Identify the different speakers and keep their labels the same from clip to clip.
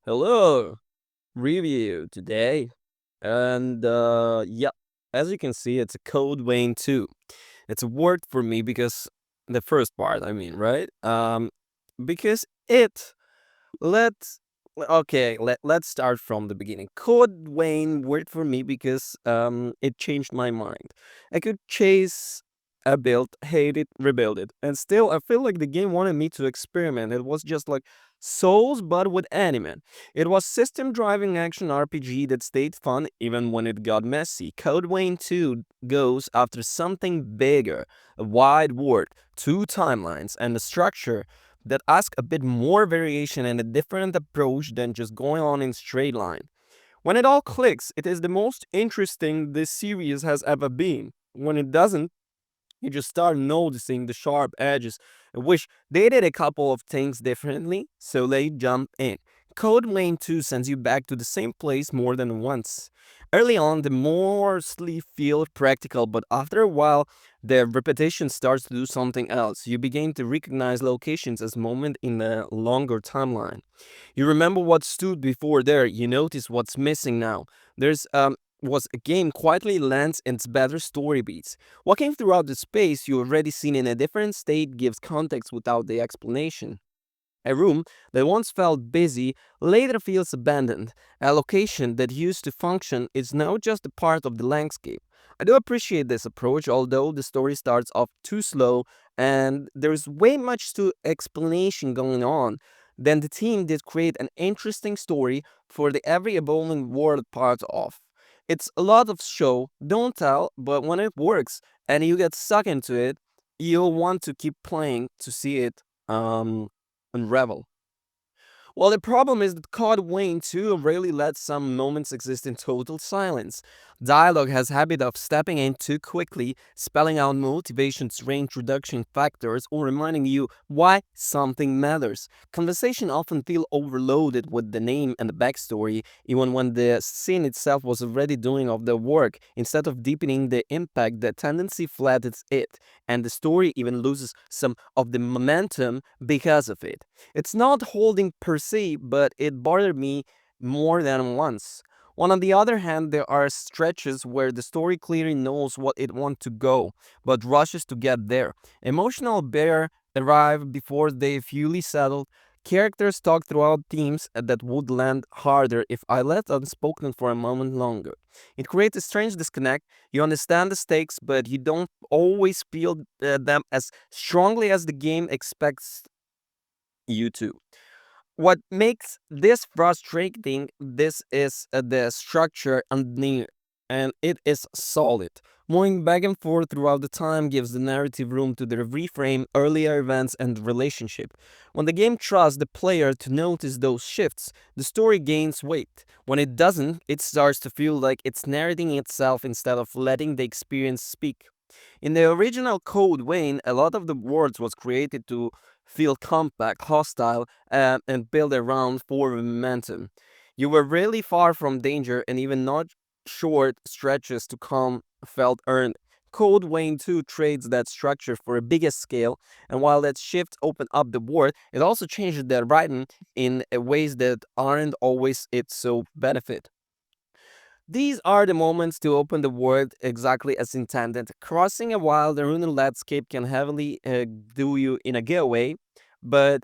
Speaker 1: Hello, review today. Yeah, as you can see, it's a Code Vein 2. It's a word for me because the first part, I mean, right? Because it let's let's start from the beginning. Code Wayne worked for me because it changed my mind. I could chase a build, hate it, rebuild it, and still I feel like the game wanted me to experiment. It was just like Souls but with anime. It was system driving action RPG that stayed fun even when it got messy. Code Wayne 2 goes after something bigger, a wide world, two timelines, and a structure that ask a bit more variation and a different approach than just going on in straight line. When it all clicks, it is the most interesting this series has ever been. When it doesn't, you just start noticing the sharp edges. I wish they did a couple of things differently, so they jump in. Code Lane 2 sends you back to the same place more than once. Early on, the mostly feel practical, but after a while, the repetition starts to do something else. You begin to recognize locations as moment in a longer timeline. You remember what stood before there. You notice what's missing now. There's was a game quietly lands its better story beats. Walking throughout the space you already seen in a different state gives context without the explanation. A room that once felt busy later feels abandoned. A location that used to function is now just a part of the landscape. I do appreciate this approach, although the story starts off too slow and there's way much to explanation going on. Then the team did create an interesting story for the every evolving world part of. It's a lot of show, don't tell, but when it works and you get sucked into it, you'll want to keep playing to see it unravel. Well, the problem is that Cod Wayne too rarely lets some moments exist in total silence. Dialogue has habit of stepping in too quickly, spelling out motivations, reintroduction factors, or reminding you why something matters. Conversation often feel overloaded with the name and the backstory, even when the scene itself was already doing of the work. Instead of deepening the impact, the tendency flattens it, and the story even loses some of the momentum because of it. It's not holding per se, but it bothered me more than once. On the other hand, there are stretches where the story clearly knows what it wants to go, but rushes to get there. Emotional bear arrive before they fully settled. Characters talk throughout themes that would land harder if I let unspoken for a moment longer. It creates a strange disconnect. You understand the stakes, but you don't always feel them as strongly as the game expects you to. What makes this frustrating, this is the structure and it is solid. Moving back and forth throughout the time gives the narrative room to the reframe earlier events and relationship. When the game trusts the player to notice those shifts, the story gains weight. When it doesn't, it starts to feel like it's narrating itself instead of letting the experience speak. In the original Code Vein, a lot of the words was created to feel compact, hostile, and build around forward momentum. You were really far from danger, and even not short stretches to come felt earned. Code Vein 2 trades that structure for a bigger scale, and while that shift opened up the board, it also changes the writing in ways that aren't always its so benefit. These are the moments to open the world exactly as intended. Crossing a wild ruined landscape can heavily do you in a getaway, but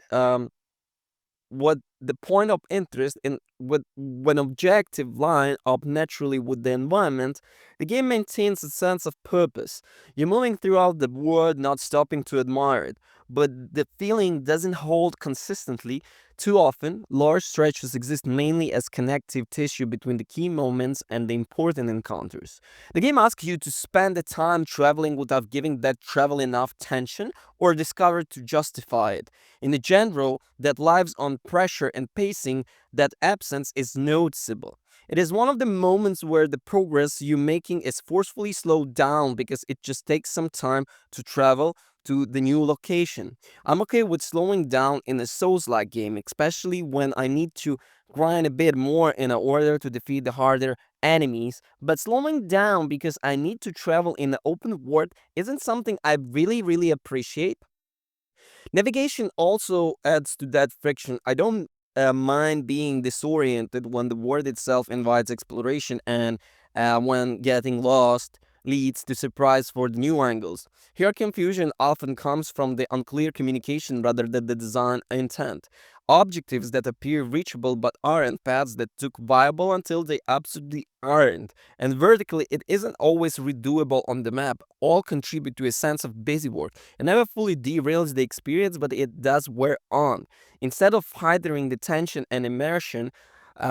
Speaker 1: what the point of interest in with when objective line up naturally with the environment, the game maintains a sense of purpose. You're moving throughout the world, not stopping to admire it, but the feeling doesn't hold consistently. Too often, large stretches exist mainly as connective tissue between the key moments and the important encounters. The game asks you to spend the time traveling without giving that travel enough tension or discover to justify it. In the general that lives on pressure and pacing, that absence is noticeable. It is one of the moments where the progress you're making is forcefully slowed down because it just takes some time to travel to the new location. I'm okay with slowing down in a Souls-like game, especially when I need to grind a bit more in order to defeat the harder enemies, but slowing down because I need to travel in the open world isn't something I really appreciate. Navigation also adds to that friction. I don't mind being disoriented when the word itself invites exploration and when getting lost leads to surprise for the new angles. Here, confusion often comes from the unclear communication rather than the design intent. Objectives that appear reachable but aren't, paths that look viable until they absolutely aren't. And vertically, it isn't always redoable on the map. All contribute to a sense of busy work. It never fully derails the experience, but it does wear on. Instead of hiding the tension and immersion,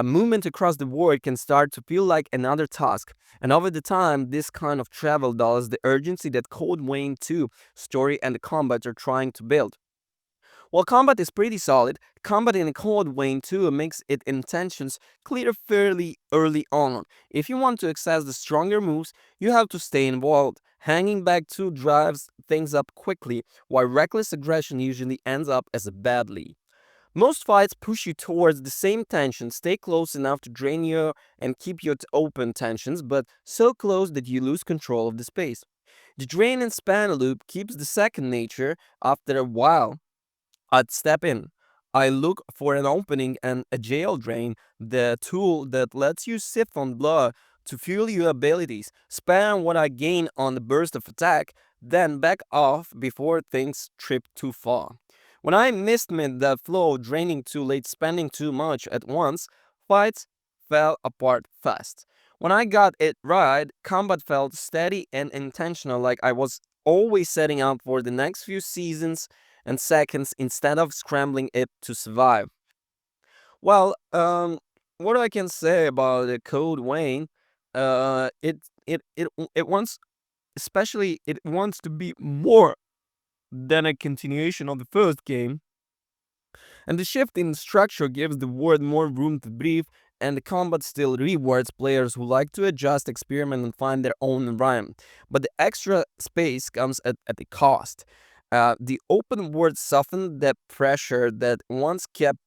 Speaker 1: movement across the board can start to feel like another task. And over the time, this kind of travel dulls the urgency that Code Vein 2 story and the combat are trying to build. While combat is pretty solid, combat in Cold Vein 2 makes its intentions clear fairly early on. If you want to access the stronger moves, you have to stay involved. Hanging back 2 drives things up quickly, while reckless aggression usually ends up as a bad lead. Most fights push you towards the same tension, stay close enough to drain you and keep you at open tensions, but so close that you lose control of the space. The drain and span loop keeps the second nature after a while. I'd step in. I look for an opening and a jail drain, the tool that lets you sift on blood to fuel your abilities, spam what I gain on the burst of attack, then back off before things trip too far. When I missed mid that flow, draining too late, spending too much at once, fights fell apart fast. When I got it right, combat felt steady and intentional, like I was always setting out for the next few seasons and seconds instead of scrambling it to survive. Well, what I can say about the Code Wayne, it wants, especially it wants to be more than a continuation of the first game, and the shift in structure gives the world more room to breathe, and the combat still rewards players who like to adjust, experiment, and find their own rhyme. But the extra space comes at a cost. The open world softened the pressure that once kept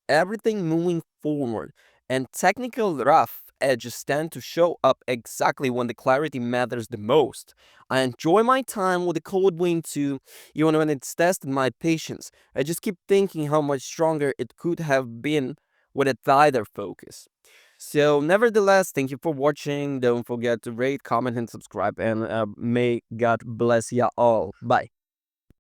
Speaker 1: everything moving forward, and technical rough edges tend to show up exactly when the clarity matters the most. I enjoy my time with the Cold Wing 2, even when it's tested my patience. I just keep thinking how much stronger it could have been with a tighter focus. So, nevertheless, thank you for watching. Don't forget to rate, comment, and subscribe. And may God bless ya all. Bye.